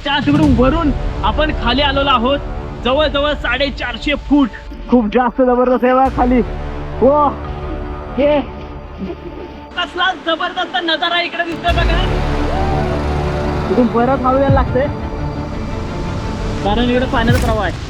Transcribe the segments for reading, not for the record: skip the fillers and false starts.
त्या तिकडून वरून आपण खाली आलेलो आहोत, जवळजवळ 450 फूट. खूप जास्त जबरदस्त आहे बघा खाली. हो, हे कसला जबरदस्त नजारा इकडे दिसतोय बघा. तिथून परत हळू यायला लागते कारण इकडे पाण्याचा प्रवाह आहे.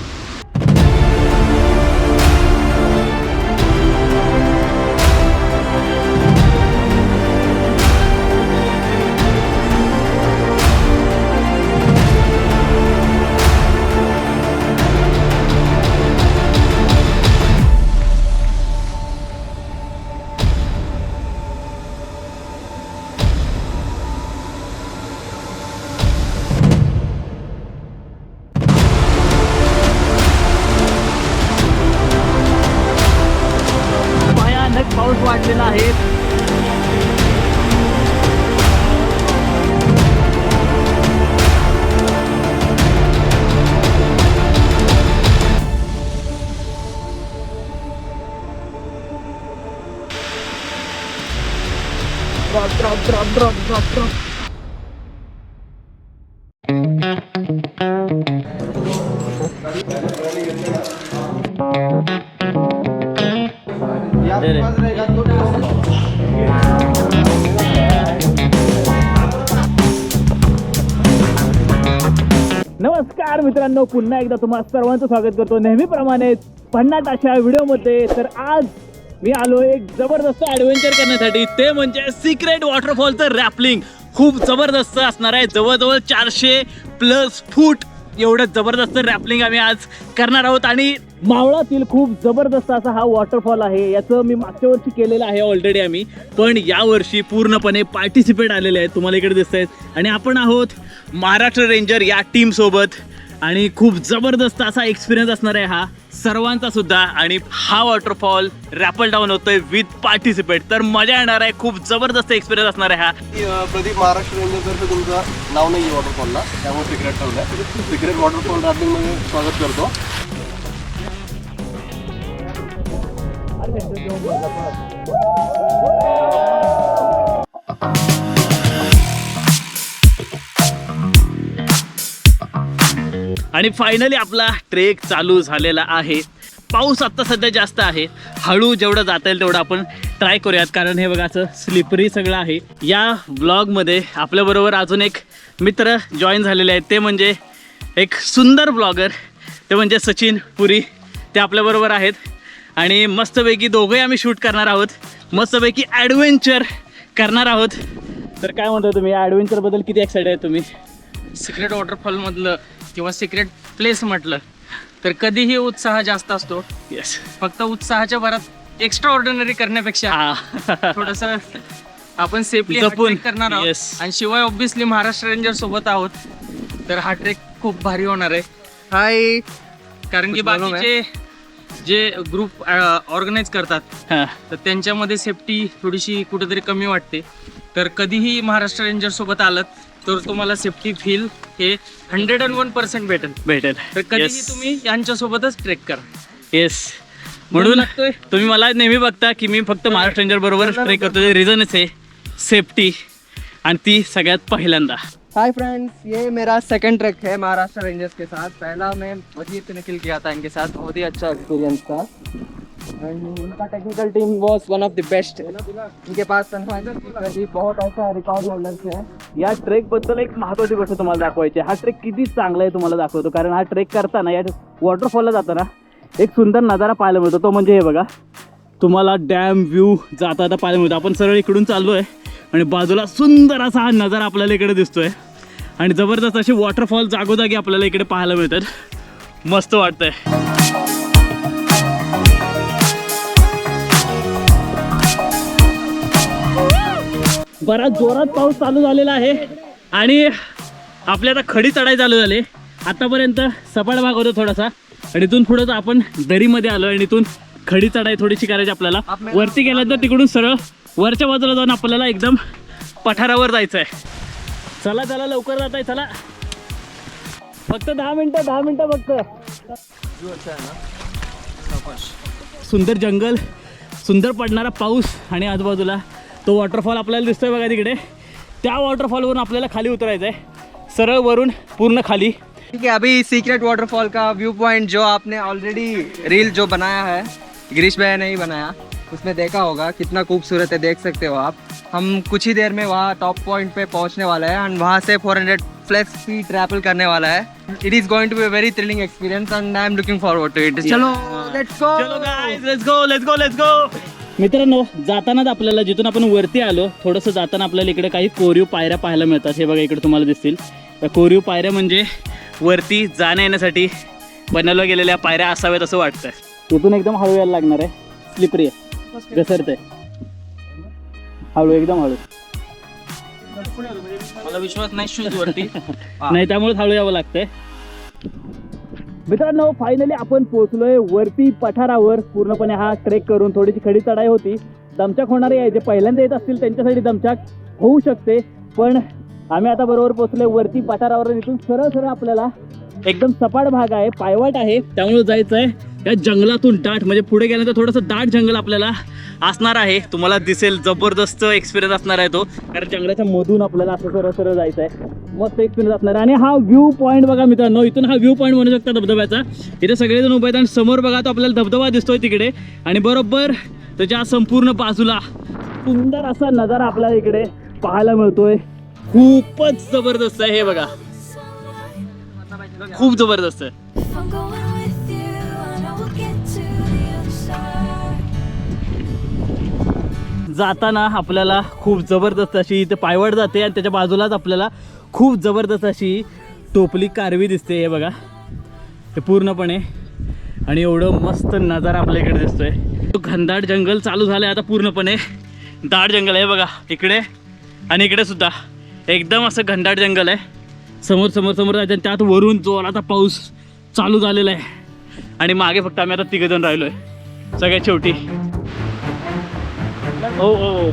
पाऊस वाढलेला आहे. ड्रॉप. नमस्कार मित्रांनो, पुन्हा एकदा तुम्हा सर्वांचं स्वागत करतो नेहमीप्रमाणे भन्नाट अशा व्हिडिओमध्ये. तर आज मी आलो एक जबरदस्त ॲडव्हेंचर करण्यासाठी, ते म्हणजे सिक्रेट वॉटरफॉलचं रॅपलिंग. खूप जबरदस्त असणार आहे. जवळजवळ 400+ फूट एवढं जबरदस्त रॅपलिंग आम्ही आज करणार आहोत. आणि मावळातील खूप जबरदस्त असा हा वॉटरफॉल आहे. याचं मी मागच्या वर्षी केलेलं आहे ऑलरेडी आम्ही, पण यावर्षी पूर्णपणे पार्टिसिपेट आलेले आहेत, तुम्हाला इकडे दिसत आहेत. आणि आपण आहोत महाराष्ट्र रेंजर या टीमसोबत आणि खूप जबरदस्त असा एक्सपिरियन्स असणार आहे हा सर्वांचा सुद्धा. आणि हा वॉटरफॉल रॅपल डाऊन होतोय विथ पार्टिसिपेट, तर मजा येणार आहे. खूप जबरदस्त एक्सपिरियन्स असणार आहे हा. प्रदीप, महाराष्ट्र रेंजरतर्फे तुमचं नाव नाही आहे वॉटरफॉलला, त्यामुळे सिक्रेट ठेवलं आहे. सिक्रेट वॉटरफॉल रॅपलिंगमध्ये स्वागत करतो. आणि फायनली आपला ट्रेक चालू झालेला आहे. पाऊस आत्ता सध्या जास्त आहे, हळू जेवढं जाता येईल तेवढं आपण ट्राय करूयात, कारण हे बघा असं स्लिपरी सगळं आहे. या ब्लॉगमध्ये आपल्याबरोबर अजून एक मित्र जॉईन झालेले आहेत, ते म्हणजे एक सुंदर ब्लॉगर, ते म्हणजे सचिन पुरी. ते आपल्याबरोबर आहेत आणि मस्तपैकी दोघंही आम्ही शूट करणार आहोत, मस्तपैकी ॲडव्हेंचर करणार आहोत. तर काय म्हणतो तुम्ही, या ॲडव्हेंचरबद्दल किती एक्साइटेड आहे तुम्ही? सिक्रेट वॉटरफॉलमधलं किंवा सिक्रेट प्लेस म्हटलं तर कधीही उत्साह जास्त असतो. येस, फक्त उत्साहाच्या भरात एक्स्ट्रा ऑर्डिनरी करण्यापेक्षा थोडंसं आपण सेफली जपून करणार आहोत. Yes. आणि शिवाय ऑब्व्हियसली महाराष्ट्र रेंजर सोबत आहोत, तर हा ट्रेक खूप भारी होणार आहे. हाय, कारण की बाकीचे जे ग्रुप ऑर्गनाईज करतात हां, तर त्यांच्यामध्ये सेफ्टी थोडीशी कुठेतरी कमी वाटते. तर कधीही महाराष्ट्र रेंजर सोबत आलात तर तुम्हाला सेफ्टी फील हे 101% भेटेल. तर कधीही तुम्ही यांच्यासोबतच ट्रेक करा. येस. म्हणून लागतोय. तुम्ही मला नेहमी बघता की मी फक्त महाराष्ट्र रेंजर बरोबर ट्रेक करतो. रिझनच आहे सेफ्टी, आणि ती सगळ्यात पहिल्यांदा. हाय फ्रेंड्स, ये मेरा सेकंड ट्रैक है महाराष्ट्र रेंजर्स के साथ. पहला मैं वजीर पे निकल किया था इनके साथ, बहुत ही अच्छा एक्सपीरियंस था. एंड इनका टेक्निकल टीम वाज वन ऑफ द बेस्ट. इनके पास सनफाइजर बहुत ऐसा रिकॉर्ड होल्डर्स हैं. या ट्रेकबद्दल एक महत्त्वाची गोष्ट तुम्हाला दाखवायची. हा ट्रेक किती चांगला आहे तुम्हाला दाखवतो, कारण हा ट्रेक करताना या वॉटरफॉलला जाताना एक सुंदर नजारा पाहायला मिळतो. तो म्हणजे हे बघा, तुम्हाला डॅम व्ह्यू जाता जाता पाहायला मिळतो. आपण सरळ इकडून चाललो आहे आणि बाजूला सुंदर असा हा नजारा आपल्याला इकडे दिसतोय आणि जबरदस्त असे वॉटरफॉल जागोजागी आपल्याला इकडे पाहायला मिळतात. मस्त वाटतंय. बराच जोरात पाऊस चालू झालेला आहे आणि आपल्या आता खडी चढाई चालू झाली. आतापर्यंत सपाट भाग होता थोडासा, आणि इथून पुढं आपण दरीमध्ये आलो आणि इथून खडी चढाई थोडीशी करायची आपल्याला. वरती गेल्यानंतर तिकडून सरळ वरच्या बाजूला जाऊन आपल्याला एकदम पठारावर जायचं आहे. चला चला, लवकर जात आहे, चला. फक्त 10 मिनटं फक्त. सुंदर जंगल, सुंदर पडणारा पाऊस आणि आजूबाजूला तो वॉटरफॉल आपल्याला दिसतोय बघा तिकडे. त्या वॉटरफॉलवरून आपल्याला खाली उतरायचं आहे. सरळ वरून पूर्ण खाली. ठीक है, अभी सीक्रेट वाटरफॉल का व्यू पॉइंट जो आपने ऑलरेडी रील जो बनाया है, गिरीश भैया ने ही बनाया, उसमें देखा होगा कितना खूबसूरत है, देख सकते हो आप. हम कुछ ही देर में वहाँ टॉप पॉइंट पे पहुँचने वाला है एंड वहाँ से 400+ फीट ट्रैवल करने वाला है. It is going to be a very thrilling experience and I am looking forward to it. चलो लेट्स गो. चलो guys, let's go let's go let's go. मित्रांनो, जातानाच आपल्याला जिथून आपण वरती आलो, थोडंसं जाताना आपल्याला इकडे काही कोरीव पायऱ्या पाहायला मिळतात. हे बघा इकडे तुम्हाला दिसतील. त्या कोरीव पायऱ्या म्हणजे वरती जाण्या येण्यासाठी बनवल्या गेलेल्या पायऱ्या असाव्यात असं वाटतं. इथून एकदम हळू यायला लागणार आहे, स्लिपरी आहे, घसरतंय हळू, एकदम हळू. मला विश्वास नाही शूज वरती. नाही, त्यामुळे हळू यावं लागतंय. मित्रांनो, फायनली आपण पोहोचलोय वरती पठारावर. पूर्णपणे हा ट्रेक करून थोडीशी खडी चढाई होती. दमछाक होणारे आहे, जे पहिल्यांदा येत असतील त्यांच्यासाठी दमछाक होऊ शकते, पण आम्ही आता बरोबर पोहोचलोय वरती पठारावर. इथून सरळ सरळ आपल्याला एकदम सपाट भाग आहे, पायवाट आहे, त्यामुळे जायचं आहे या जंगलातून दाट. म्हणजे पुढे गेल्यानंतर थोडंसं दाट जंगल आपल्याला असणार आहे. तुम्हाला दिसेल, जबरदस्त एक्सपिरियन्स असणार आहे तो, कारण जंगलाच्या मधून आपल्याला असं सरळ सरळ जायचं आहे. मस्त एक्सपिरियन्स असणार आहे. आणि हा व्ह्यू पॉईंट बघा मित्रांनो, इथून हा व्ह्यू पॉईंट म्हणू शकता धबधब्याचा. इथे सगळेजण उभे आहेत आणि समोर बघा तो आपल्याला धबधबा दिसतोय तिकडे, आणि बरोबर त्याच्या संपूर्ण बाजूला सुंदर असा नजारा आपल्याला इकडे पाहायला मिळतोय. खूपच जबरदस्त आहे हे बघा, खूप जबरदस्त आहे. I'm going with you, I know we'll get to the other side. जाताना आपल्याला खूप जबरदस्त अशी इथे पायवाट जाते आणि त्याच्या बाजूलाच आपल्याला खूप जबरदस्त अशी टोपली कारवी दिसते. हे बघा, हे पूर्णपणे, आणि एवढं मस्त नजारा आपल्या इकडे दिसतोय. तो घनदाट जंगल चालू झालं आहे आता, पूर्णपणे दाट जंगल आहे बघा इकडे, आणि इकडे सुद्धा एकदम असं घनदाट जंगल आहे. समोर समोर समोर जायचं, आणि त्यात वरून जोराचा पाऊस चालू झालेला आहे, आणि मागे फक्त आम्ही आता तिघजण राहिलोय सगळ्यात शेवटी. हो हो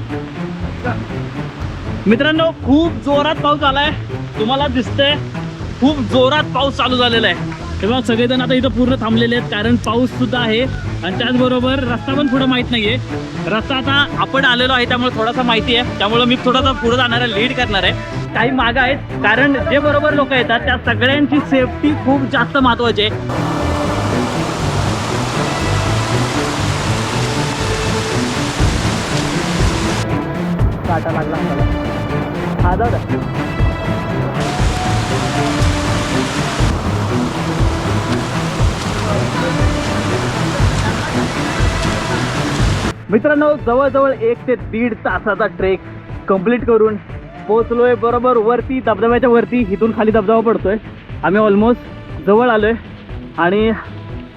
मित्रांनो, खूप जोरात पाऊस आलाय, तुम्हाला दिसतंय खूप जोरात पाऊस चालू झालेला आहे. तेव्हा सगळेजण आता इथं पूर्ण थांबलेले आहेत, कारण पाऊस सुद्धा आहे, आणि त्याचबरोबर रस्ता पण पुढं माहीत नाहीये. रस्ता आता आपण आलेलो आहे त्यामुळे थोडासा माहिती आहे, त्यामुळे मी थोडासा पुढे जाणारा लीड करणार आहे. काही मागं आहेत, कारण जे बरोबर लोक येतात त्या सगळ्यांची सेफ्टी खूप जास्त महत्त्वाची आहे. काटा लागला हा, जाऊ द्या. मित्रांनो, जवळजवळ 1 ते 1.5 तासाचा ट्रेक कंप्लीट करून पोहोचलोय बरोबर वरती, धबधब्याच्या वरती. इथून खाली धबधबा पडतोय, आम्ही ऑलमोस्ट जवळ आलोय, आणि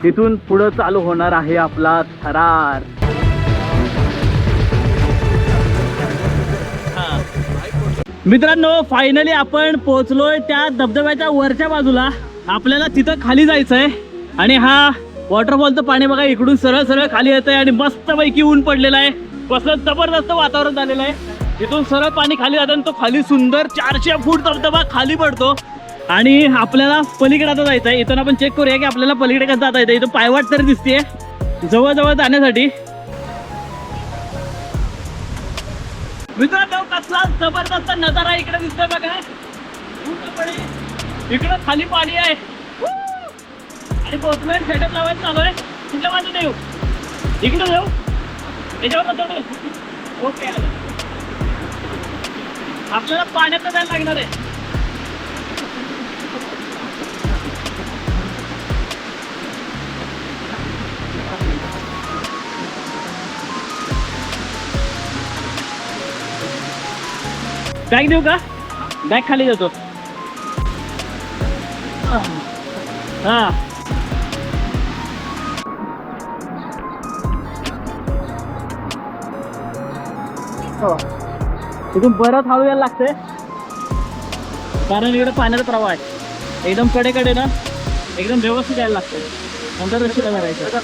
इथून पुढं चालू होणार आहे आपला थरार. मित्रांनो, फायनली आपण पोहोचलोय त्या धबधब्याच्या वरच्या बाजूला. आपल्याला तिथं खाली जायचं आहे, आणि हा वॉटरफॉलचं पाणी बघा इकडून सरळ सरळ खाली येत आहे, आणि मस्तपैकी ऊन पडलेलं आहे, कसलं जबरदस्त वातावरण झालेलं आहे. इथून सरळ पाणी खाली जातं, आणि तो खाली सुंदर 400 फूट धबधबा खाली पडतो, आणि आपल्याला पलीकडे आता जायचं आहे. इथून आपण चेक करूया की आपल्याला पलीकडे कसं जाता येतं. इथं पायवाट तर दिसते जवळजवळ जाण्यासाठी. मित्रांनो, कसला जबरदस्त नजारा इकडे दिसतोय बघा. इकडं खाली पाणी आहे, आणि पोहोचलोय, सेटअप लावायला चालू आहे. कुठल्या बाजूने येऊ, इकडे जाऊ, याच्यावर ओके. आपल्याला पाण्यात जायला लागणार आहे. बॅग देऊ का, बॅग खाली जातो. हा, तिथून परत हळू यायला लागते, कारण इकडे पाण्याचा प्रवाह आहे. एकदम कडेकडे ना, एकदम व्यवस्थित यायला लागते, नंतर रस्त्याला करायचं.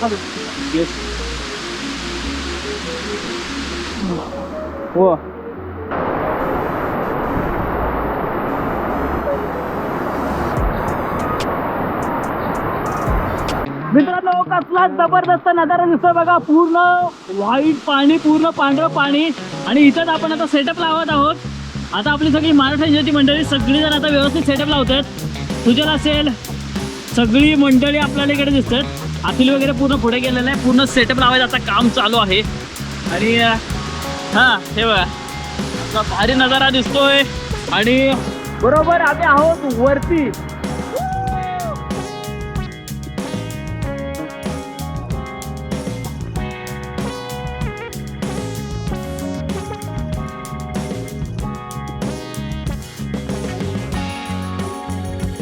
हो, मित्रांनो, कसला जबरदस्त नजारा दिसतोय बघा. पूर्ण व्हाईट पाणी, पूर्ण पांढरं पाणी, आणि इथंच आपण आता सेटअप लावत आहोत. आता आपली सगळी महाराष्ट्र एनर्जी मंडळी सगळी जण आता व्यवस्थित सेटअप लावतात. सुजल असेल, सगळी मंडळी आपल्याला इकडे दिसतात. अखिल वगैरे पूर्ण पुढे गेलेलं आहे. पूर्ण सेटअप लावायचं आता काम चालू आहे. आणि हां हे बघा असा भारी नजारा दिसतोय. आणि बरोबर आम्ही आहोत वरती.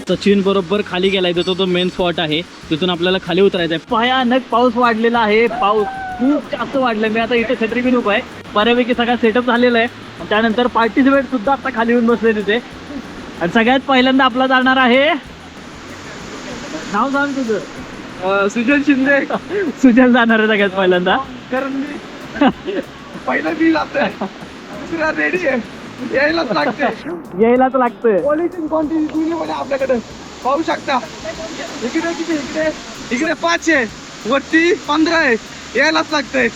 सचिन बरोबर खाली गेलाय. तो मेन स्पॉट आहे, तिथून आपल्याला खाली उतरायचं आहे. भयानक पाऊस वाढलेला आहे. पाऊस खूप जास्त वाढलाय. मी आता इथे छत्री घेऊन उभा आहे. बऱ्यापैकी सगळा सेटअप झालेला आहे. आणि त्यानंतर पार्टिसिपेट सुद्धा आता खाली येऊन बसले तिथे. आणि सगळ्यात पहिल्यांदा आपला जाणार आहे, नाव सांग तुझं. सुजल शिंदे. सुजल जाणार आहे सगळ्यात पहिल्यांदा. कारण मी पहिला मी जातोय, दुसरा रेडी आहे, यायलाच लागते. यायलाच लागतंय. पॉलिथिन क्वांटिटी म्हणजे आपल्याकडे पाहू शकता. इकडे किती, इकडे 5 आहे, वरती 15 आहे, यायलाच लागतंय.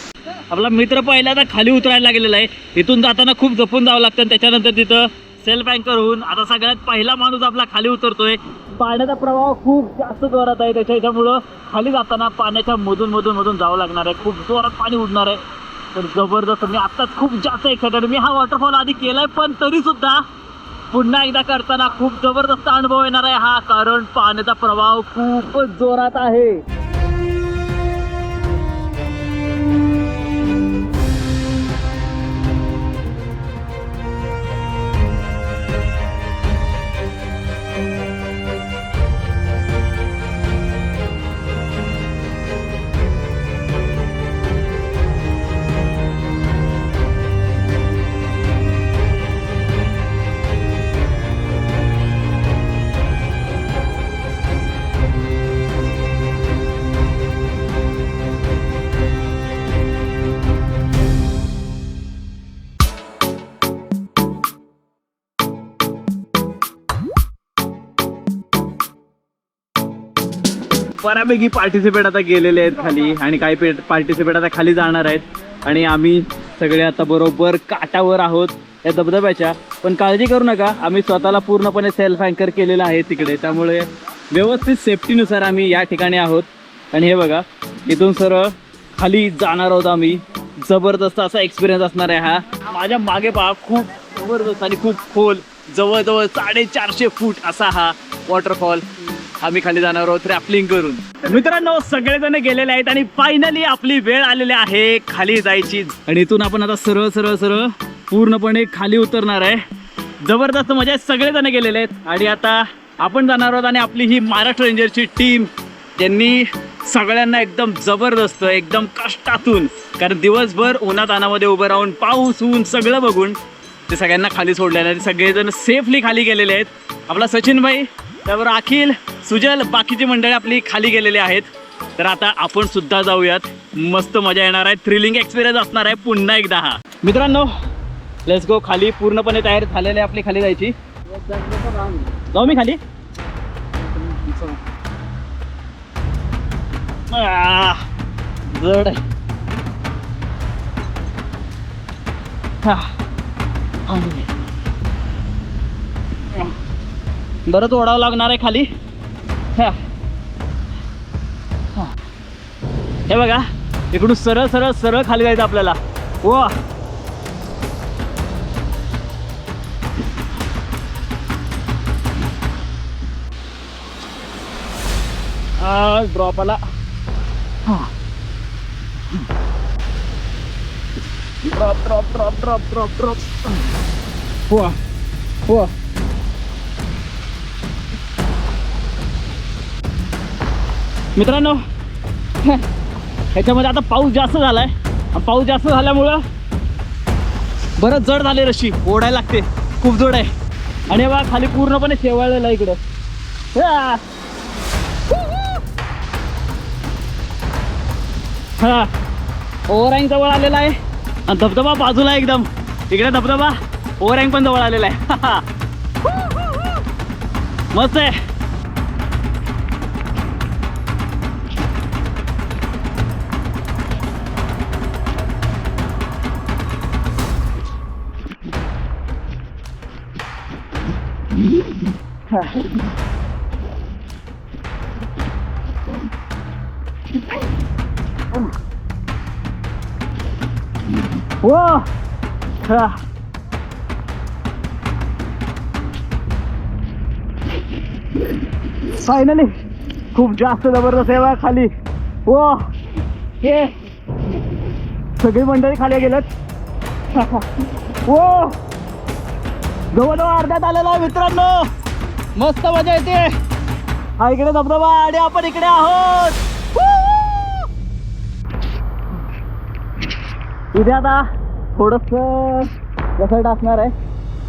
आपला मित्र पहिल्यांदा खाली उतरायला लागलेला आहे. इथून जाताना खूप जपून जावं लागतं. आणि त्याच्यानंतर तिथं सेल्फ अँकर होऊन आता सगळ्यात पहिला माणूस आपला खाली उतरतोय. पाण्याचा प्रवाह खूप जास्त जोरात आहे. त्याच्यामुळं खाली जाताना पाण्याच्या मधून जावं लागणार आहे. खूप जोरात पाणी उडणार आहे. तर जबरदस्त. मी आत्ताच खूप जास्त एक्साइटेड. मी हा वॉटरफॉल आधी केलाय, पण तरी सुद्धा पुन्हा एकदा करताना खूप जबरदस्त अनुभव येणार आहे हा. कारण पाण्याचा प्रवाह खूपच जोरात आहे. बऱ्यापैकी पार्टिसिपेट आता गेलेले आहेत खाली. आणि काही पार्टिसिपेट आता खाली जाणार आहेत. आणि आम्ही सगळे आता बरोबर काठावर आहोत या धबधब्याच्या. पण काळजी करू नका, आम्ही स्वतःला पूर्णपणे सेल्फ अँकर केलेलं आहे तिकडे. त्यामुळे व्यवस्थित सेफ्टीनुसार आम्ही या ठिकाणी आहोत. आणि हे बघा, इथून सरळ खाली जाणार आहोत आम्ही. जबरदस्त असा एक्सपिरियन्स असणार आहे हा. माझ्या मागे पहा, खूप जबरदस्त आणि खूप खोल, जवळजवळ 450 फूट असा हा वॉटरफॉल. आम्ही खाली जाणार आहोत रॅपलिंग करून. मित्रांनो, सगळेजण गेलेले आहेत आणि फायनली आपली वेळ आलेली आहे खाली जायची. आणि इथून आपण आता सरळ सरळ सरळ पूर्णपणे खाली उतरणार आहे. जबरदस्त मजा आहे. सगळेजण गेलेले आहेत आणि आता आपण जाणार आहोत. आणि आपली ही महाराष्ट्र रेंजरची टीम, त्यांनी सगळ्यांना एकदम जबरदस्त, एकदम कष्टातून, कारण दिवसभर उन्हातानामध्ये उभं राहून पाऊस ऊन सगळं बघून ते सगळ्यांना खाली सोडलेलं आहे. सगळेजण सेफली खाली गेलेले आहेत. आपला सचिन भाई, त्यावर अखिल, सुजल, बाकीची मंडळी आपली खाली गेलेली आहेत. तर आता आपण सुद्धा जाऊयात. मस्त मजा येणार आहे. थ्रिलिंग एक्सपिरियन्स असणार आहे पुन्हा एकदा हा. मित्रांनो, लेट्स गो. खाली पूर्णपणे तयारी झालेली आहे आपली खाली जायची. जाऊ मी खाली. जड आहे. बरंच ओढावं लागणार आहे खाली. हे बघा, इकडून सरळ सरळ सरळ खाली जायचं आपल्याला. वा, ड्रॉप आला. Drop drop drop drop drop drop. वा वा, मित्रांनो, ह्याच्यामध्ये आता पाऊस जास्त झालाय. पाऊस जास्त झाल्यामुळं बरंच जड झाले. रशी ओढायला लागते, खूप जड आहे. आणि बघा खाली पूर्णपणे शेवाळलेलं आहे इकडं. हा, ओव्हरहँग जवळ आलेला आहे. आणि धबधबा बाजूला आहे एकदम. इकडे धबधबा, ओव्हरहँग पण जवळ आलेला आहे. मस्त आहे. फायनली खूप जास्त जबरदस्त आहे बा खाली. वा हे सगळी मंडळी खाली गेलेत. वो जवळजवळ अर्ध्यात आलेला आहे मित्रांनो. मस्त मजा येते. हा इकडे धबधबा आणि आपण इकडे आहोत. इथे आता थोडस कसं असणार आहे,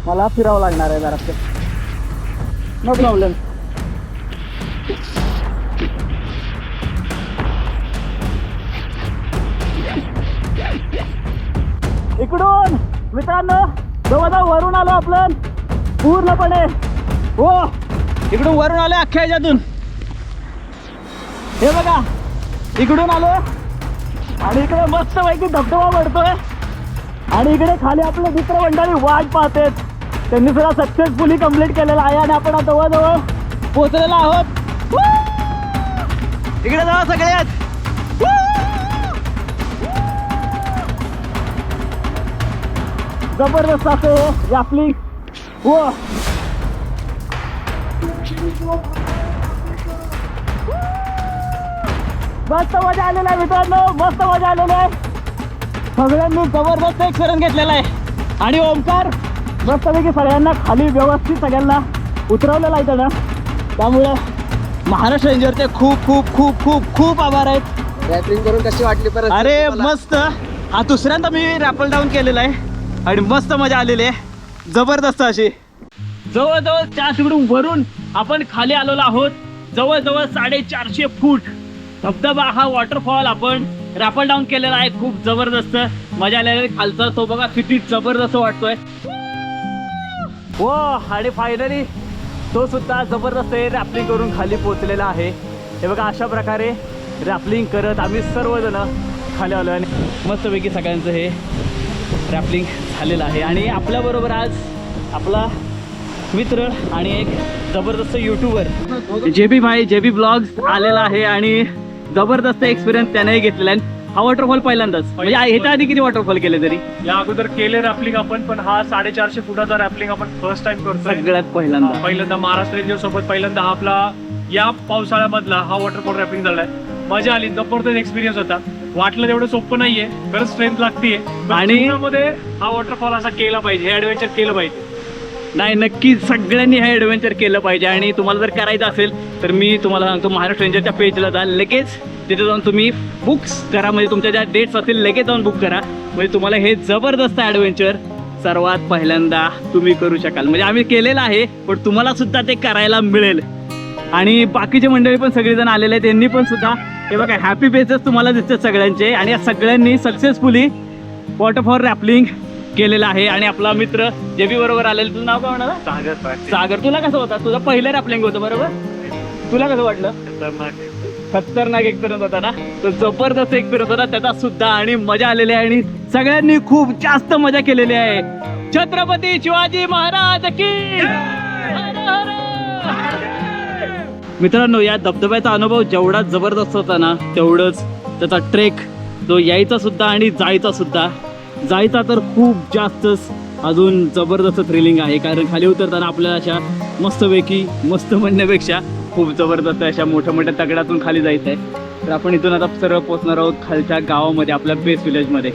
मला फिरावं लागणार आहे जरा. No problem. इकडून मित्रांनो जवळजवळ वरून आलो आपण पूर्णपणे. हो इकडून वरून आलो अख्ख्या ह्याच्यातून. हे बघा इकडून आलो आणि इकडे मस्त पैकी धबधबा पडतोय आणि इकडे खाली आपले मित्र मंडळी वाट पाहतात. त्यांनी सुद्धा सक्सेसफुली कंप्लीट केलेलं आहे आणि आपण जवळजवळ पोहोचलेलो आहोत. इकडे जावा सगळ्यात. जबरदस्त असं रॅपलिंग. हो मस्त मजा आलेला आहे मित्रांनो, मस्त मजा आलेली आहे. सगळ्यांनी जबरदस्त एक्सपिरियन्स घेतलेला आहे आणि ओमकार मस्तपैकी सगळ्यांना खाली व्यवस्थित सगळ्यांना उतरवलेलं आहे त्यानं. त्यामुळं महाराष्ट्र रेंजरचे खूप खूप खूप खूप खूप आभार आहेत. रॅपलिंग करून कशी वाटली परत? अरे मस्त. हा दुसऱ्यांदा मी रॅपल डाऊन केलेला आहे आणि मस्त मजा आलेली आहे जबरदस्त अशी. जवळजवळ त्या तिकडून वरून आपण खाली आलेलो आहोत. जवळजवळ 450 फूट धबधबा हा वॉटरफॉल आपण रॅपल डाऊन केलेला आहे. खूप जबरदस्त मजा आलेली आहे. खालचा तो बघा किती जबरदस्त वाटतोय. हो आणि फायनली तो सुद्धा जबरदस्त रॅपलिंग करून खाली पोहोचलेला आहे. हे बघा अशा प्रकारे रॅपलिंग करत आम्ही सर्वजण खाली आलो आणि मस्तपैकी सगळ्यांचं हे रॅपलिंग झालेलं आहे. आणि आपल्याबरोबर आज आपला मित्र आणि एक जबरदस्त यूट्यूबर जेबी भाई जेबी ब्लॉग्स आलेला आहे आणि जबरदस्त एक्सपिरियन्स त्यानेही घेतलेला आहे. हा वॉटरफॉल पहिल्यांदाच म्हणजे ह्याच्या आधी किती वॉटरफॉल केले तरी? या अगोदर केले रॅपलिंग आपण, पण हा 450 फुटाचा रॅपलिंग आपण फर्स्ट टाइम करतोय. सगळ्यात पहिल्यांदा महाराष्ट्र रेंजर सोबत पहिल्यांदा हा आपला या पावसाळ्यामधला हा वॉटरफॉल रॅपलिंग झालाय. मजा आली, जबरदस्त एक्सपिरियन्स होता. वाटलं तेवढं सोपं नाहीये, खरंच स्ट्रेंथ लागतीये आणि मध्ये हा वॉटरफॉल असा केला पाहिजे, हे ऍडव्हेंचर केलं पाहिजे. नाही नक्कीच सगळ्यांनी हे ॲडव्हेंचर केलं पाहिजे. आणि तुम्हाला जर करायचं असेल तर मी तुम्हाला सांगतो महाराष्ट्र रेंजरच्या पेजला जा, लगेच तिथे जाऊन तुम्ही बुक्स करा. म्हणजे तुमच्या ज्या डेट्स असतील लगेच जाऊन बुक करा. म्हणजे तुम्हाला हे जबरदस्त ॲडव्हेंचर सर्वात पहिल्यांदा तुम्ही करू शकाल. म्हणजे आम्ही केलेलं आहे पण तुम्हाला सुद्धा ते करायला मिळेल. आणि बाकीचे मंडळी पण सगळेजण आलेले आहेत, त्यांनी पण सुद्धा हे बघा हॅपी फेसेस तुम्हाला दिसतात सगळ्यांचे. आणि या सगळ्यांनी सक्सेसफुली वॉटरफॉल रॅपलिंग केलेलं आहे. आणि आपला मित्र जेबी बरोबर आलेलं, तुझं नाव काय म्हणाला? सागर. तुला कसं होता? तुझं पहिलं रॅपलिंग होतं बरोबर? तुला कसं वाटलं? खतरनाक एक्सपिरियन्स होता ना? तो जबरदस्त एक्सपिरियन्स होता त्याचा सुद्धा आणि मजा आलेली आहे आणि सगळ्यांनी खूप जास्त मजा केलेली आहे. छत्रपती शिवाजी महाराज की मित्रांनो, या धबधब्याचा अनुभव जेवढा जबरदस्त होता ना तेवढंच त्याचा ट्रेक जो यायचा सुद्धा आणि जायचा सुद्धा. जायचा तर खूप जास्तच अजून जबरदस्त थ्रिलिंग आहे, कारण खाली उतरताना आपल्याला अशा मस्तपैकी मस्त म्हणण्यापेक्षा खूप जबरदस्त अशा मोठ्या मोठ्या तगडातून खाली जायचं आहे. तर आपण इथून आता सरळ पोहोचणार आहोत खालच्या गावामध्ये, आपल्या बेस विलेजमध्ये.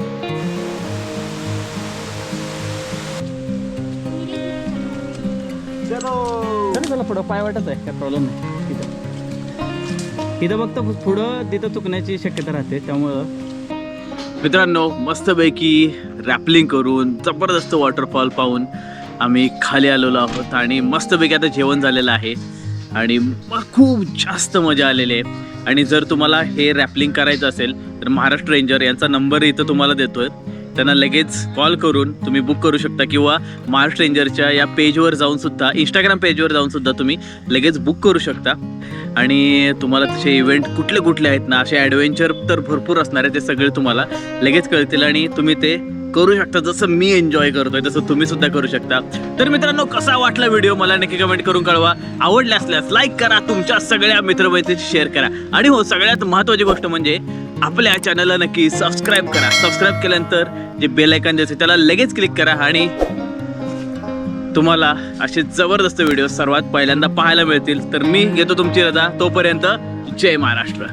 चला पुढं पाय वाटत आहे, काय प्रॉब्लेम नाही. इथं फक्त पुढं तिथं चुकण्याची शक्यता राहते. त्यामुळं मित्रांनो मस्तपैकी रॅपलिंग करून जबरदस्त वॉटरफॉल पाहून आम्ही खाली आलेलो आहोत आणि मस्तपैकी आता जेवण झालेलं आहे आणि खूप जास्त मजा आलेली आहे. आणि जर तुम्हाला हे रॅपलिंग करायचं असेल तर महाराष्ट्र रेंजर यांचा नंबर इथं तुम्हाला देतोय, त्यांना लगेच कॉल करून तुम्ही बुक करू शकता किंवा महाराष्ट्र रेंजरच्या या पेजवर जाऊन सुद्धा, इंस्टाग्राम पेजवर जाऊन सुद्धा तुम्ही लगेच बुक करू शकता. आणि तुम्हाला तसे इव्हेंट कुठले कुठले आहेत ना, असे ॲडव्हेंचर तर भरपूर असणार आहे, ते सगळे तुम्हाला लगेच कळतील आणि तुम्ही ते करू शकता. जसं मी एन्जॉय करतोय तसं तुम्ही सुद्धा करू शकता. तर मित्रांनो, कसा वाटला व्हिडिओ मला नक्की कमेंट करून कळवा. आवडला असल्यास लाईक करा, तुमच्या सगळ्या मित्रमैत्रिणींशी शेअर करा आणि हो, सगळ्यात महत्त्वाची गोष्ट म्हणजे आपल्या चॅनलला नक्की सबस्क्राईब करा. सबस्क्राईब केल्यानंतर जे बेल आयकॉन दिसते त्याला लगेच क्लिक करा आणि तुम्हाला असे जबरदस्त व्हिडिओ सर्वात पहिल्यांदा पाहायला मिळतील. तर मी घेतो तुमची रजा. तोपर्यंत जय महाराष्ट्र.